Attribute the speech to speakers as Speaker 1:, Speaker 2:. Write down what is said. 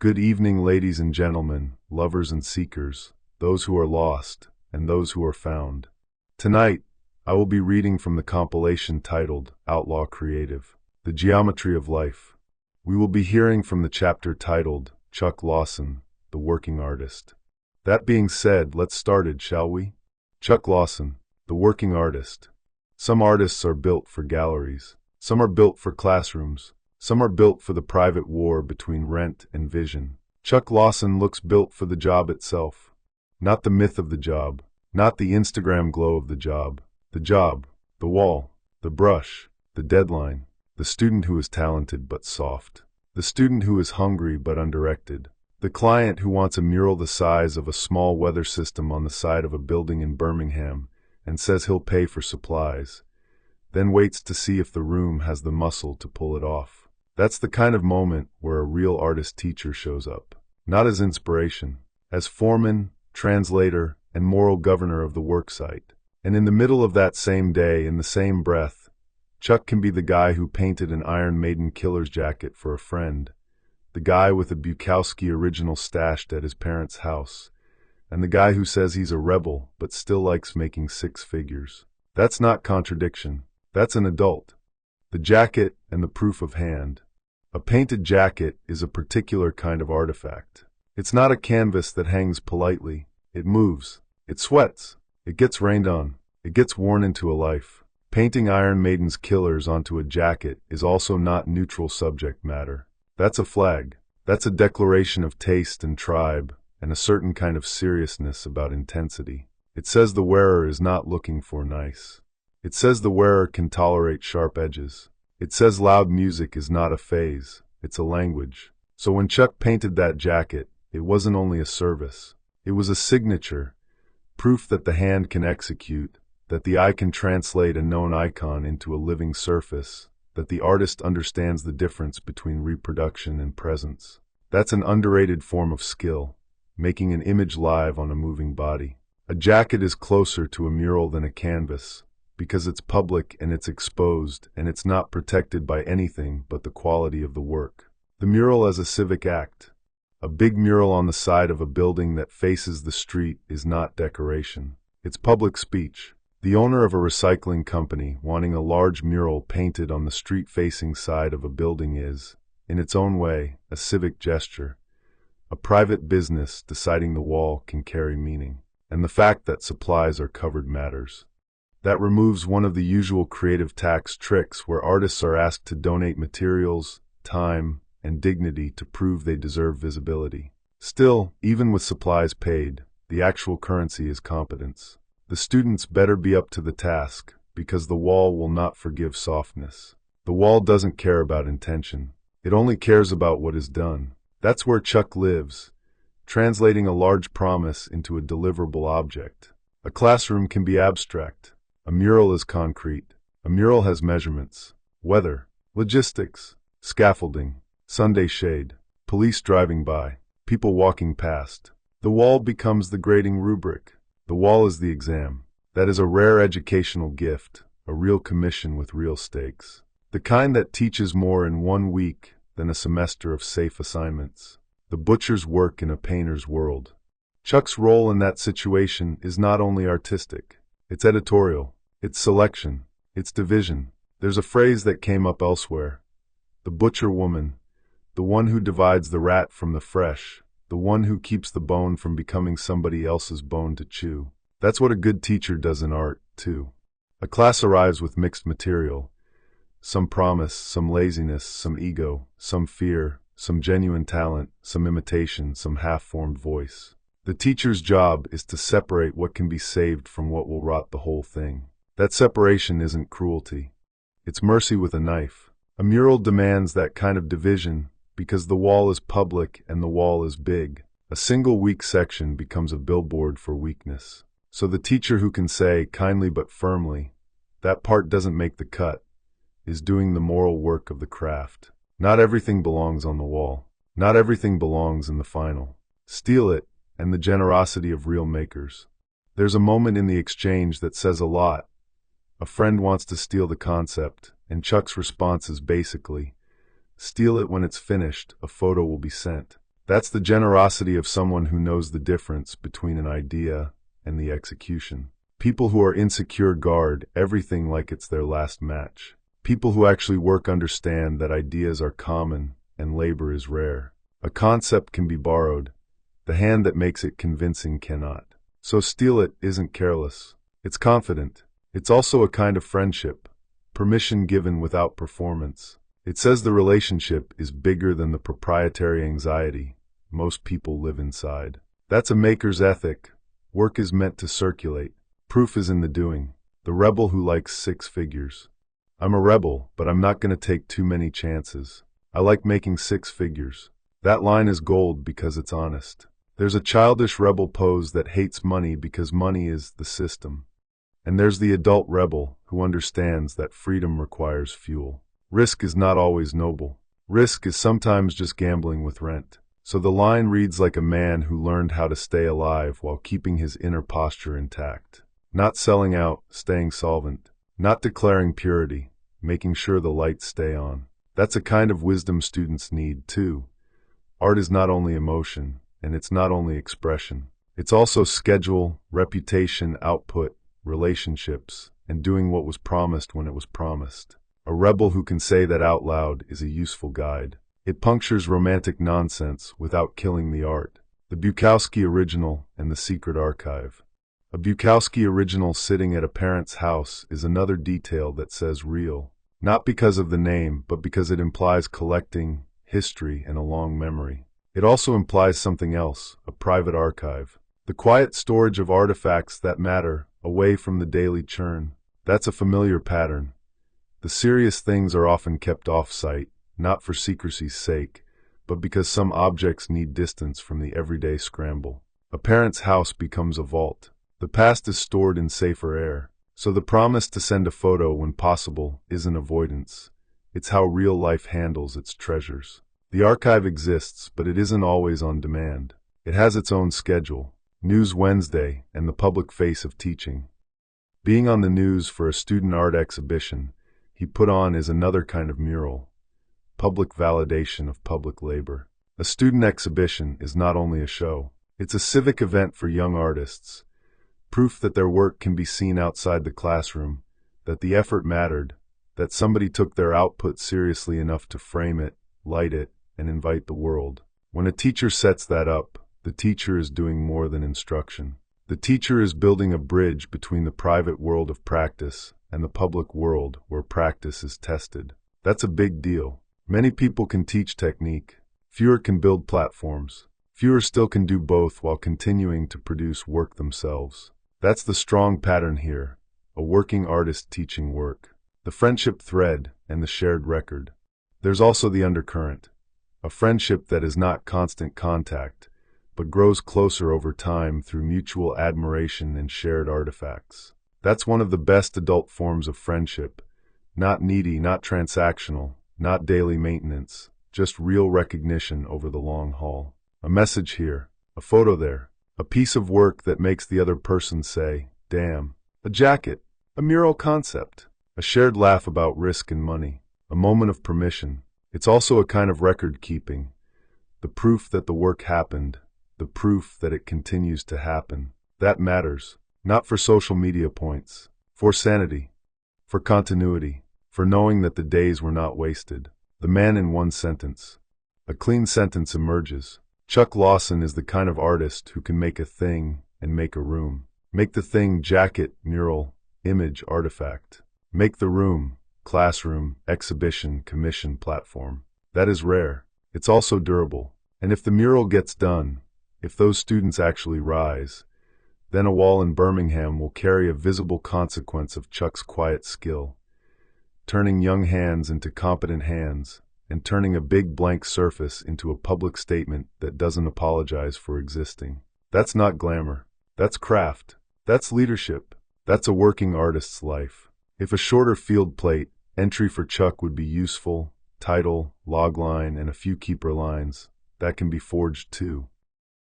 Speaker 1: Good evening, ladies and gentlemen, lovers and seekers, those who are lost, and those who are found. Tonight, I will be reading from the compilation titled Outlaw Creative, The Geometry of Life. We will be hearing from the chapter titled Chuck Lawson, the Working Artist. That being said, let's start it, shall we? Chuck Lawson, the working artist. Some artists are built for galleries. Some are built for classrooms. Some are built for the private war between rent and vision. Chuck Lawson looks built for the job itself. Not the myth of the job. Not the Instagram glow of the job. The job. The wall. The brush. The deadline. The student who is talented but soft. The student who is hungry but undirected. The client who wants a mural the size of a small weather system on the side of a building in Birmingham and says he'll pay for supplies, then waits to see if the room has the muscle to pull it off. That's the kind of moment where a real artist teacher shows up. Not as inspiration, as foreman, translator, and moral governor of the worksite. And in the middle of that same day, in the same breath, Chuck can be the guy who painted an Iron Maiden killer's jacket for a friend, the guy with a Bukowski original stashed at his parents' house, and the guy who says he's a rebel but still likes making six figures. That's not contradiction. That's an adult. The jacket and the proof of hand. A painted jacket is a particular kind of artifact. It's not a canvas that hangs politely. It moves. It sweats. It gets rained on. It gets worn into a life. Painting Iron Maiden's killers onto a jacket is also not neutral subject matter. That's a flag. That's a declaration of taste and tribe, and a certain kind of seriousness about intensity. It says the wearer is not looking for nice. It says the wearer can tolerate sharp edges. It says loud music is not a phase, it's a language. So when Chuck painted that jacket, it wasn't only a service. It was a signature, proof that the hand can execute, that the eye can translate a known icon into a living surface, that the artist understands the difference between reproduction and presence. That's an underrated form of skill, making an image live on a moving body. A jacket is closer to a mural than a canvas, because it's public and it's exposed and it's not protected by anything but the quality of the work. The mural as a civic act. A big mural on the side of a building that faces the street is not decoration. It's public speech. The owner of a recycling company wanting a large mural painted on the street-facing side of a building is, in its own way, a civic gesture. A private business deciding the wall can carry meaning. And the fact that supplies are covered matters. That removes one of the usual creative tax tricks where artists are asked to donate materials, time, and dignity to prove they deserve visibility. Still, even with supplies paid, the actual currency is competence. The students better be up to the task, because the wall will not forgive softness. The wall doesn't care about intention. It only cares about what is done. That's where Chuck lives, translating a large promise into a deliverable object. A classroom can be abstract. A mural is concrete. A mural has measurements, weather, logistics, scaffolding, Sunday shade, police driving by, people walking past. The wall becomes the grading rubric. The wall is the exam. That is a rare educational gift, a real commission with real stakes. The kind that teaches more in 1 week than a semester of safe assignments. The butcher's work in a painter's world. Chuck's role in that situation is not only artistic. It's editorial. It's selection. It's division. There's a phrase that came up elsewhere. The butcher woman. The one who divides the rat from the fresh. The one who keeps the bone from becoming somebody else's bone to chew. That's what a good teacher does in art, too. A class arrives with mixed material. Some promise, some laziness, some ego, some fear, some genuine talent, some imitation, some half-formed voice. The teacher's job is to separate what can be saved from what will rot the whole thing. That separation isn't cruelty. It's mercy with a knife. A mural demands that kind of division, because the wall is public and the wall is big. A single weak section becomes a billboard for weakness. So the teacher who can say, kindly but firmly, that part doesn't make the cut, is doing the moral work of the craft. Not everything belongs on the wall. Not everything belongs in the final. Steal it, and the generosity of real makers. There's a moment in the exchange that says a lot. A friend wants to steal the concept, and Chuck's response is basically, steal it when it's finished, a photo will be sent. That's the generosity of someone who knows the difference between an idea and the execution. People who are insecure guard everything like it's their last match. People who actually work understand that ideas are common and labor is rare. A concept can be borrowed. The hand that makes it convincing cannot. So steal it isn't careless. It's confident. It's also a kind of friendship. Permission given without performance. It says the relationship is bigger than the proprietary anxiety most people live inside. That's a maker's ethic. Work is meant to circulate. Proof is in the doing. The rebel who likes six figures. I'm a rebel, but I'm not going to take too many chances. I like making six figures. That line is gold because it's honest. There's a childish rebel pose that hates money because money is the system. And there's the adult rebel who understands that freedom requires fuel. Risk is not always noble. Risk is sometimes just gambling with rent. So the line reads like a man who learned how to stay alive while keeping his inner posture intact. Not selling out, staying solvent. Not declaring purity, making sure the lights stay on. That's a kind of wisdom students need, too. Art is not only emotion, and it's not only expression. It's also schedule, reputation, output, relationships, and doing what was promised when it was promised. A rebel who can say that out loud is a useful guide. It punctures romantic nonsense without killing the art. The Bukowski original and the secret archive. A Bukowski original sitting at a parent's house is another detail that says real. Not because of the name, but because it implies collecting, history, and a long memory. It also implies something else, a private archive. The quiet storage of artifacts that matter, away from the daily churn. That's a familiar pattern. The serious things are often kept off-site, not for secrecy's sake, but because some objects need distance from the everyday scramble. A parent's house becomes a vault. The past is stored in safer air. So the promise to send a photo when possible isn't avoidance. It's how real life handles its treasures. The archive exists, but it isn't always on demand. It has its own schedule. News Wednesday and the public face of teaching. Being on the news for a student art exhibition he put on is another kind of mural. Public validation of public labor. A student exhibition is not only a show. It's a civic event for young artists. Proof that their work can be seen outside the classroom, that the effort mattered, that somebody took their output seriously enough to frame it, light it, and invite the world. When a teacher sets that up, the teacher is doing more than instruction. The teacher is building a bridge between the private world of practice and the public world where practice is tested. That's a big deal. Many people can teach technique. Fewer can build platforms. Fewer still can do both while continuing to produce work themselves. That's the strong pattern here, a working artist teaching work. The friendship thread and the shared record. There's also the undercurrent, a friendship that is not constant contact, but grows closer over time through mutual admiration and shared artifacts. That's one of the best adult forms of friendship, not needy, not transactional, not daily maintenance, just real recognition over the long haul. A message here, a photo there, a piece of work that makes the other person say, damn. A jacket, a mural concept, a shared laugh about risk and money, a moment of permission. It's also a kind of record keeping, the proof that the work happened, the proof that it continues to happen. That matters, not for social media points, for sanity, for continuity, for knowing that the days were not wasted. The man in one sentence. A clean sentence emerges. Chuck Lawson is the kind of artist who can make a thing and make a room. Make the thing jacket, mural, image, artifact. Make the room, classroom, exhibition, commission, platform. That is rare. It's also durable. And if the mural gets done, if those students actually rise, then a wall in Birmingham will carry a visible consequence of Chuck's quiet skill. Turning young hands into competent hands, and turning a big blank surface into a public statement that doesn't apologize for existing. That's not glamour. That's craft. That's leadership. That's a working artist's life. If a shorter field plate, entry for Chuck would be useful, title, logline, and a few keeper lines, that can be forged too.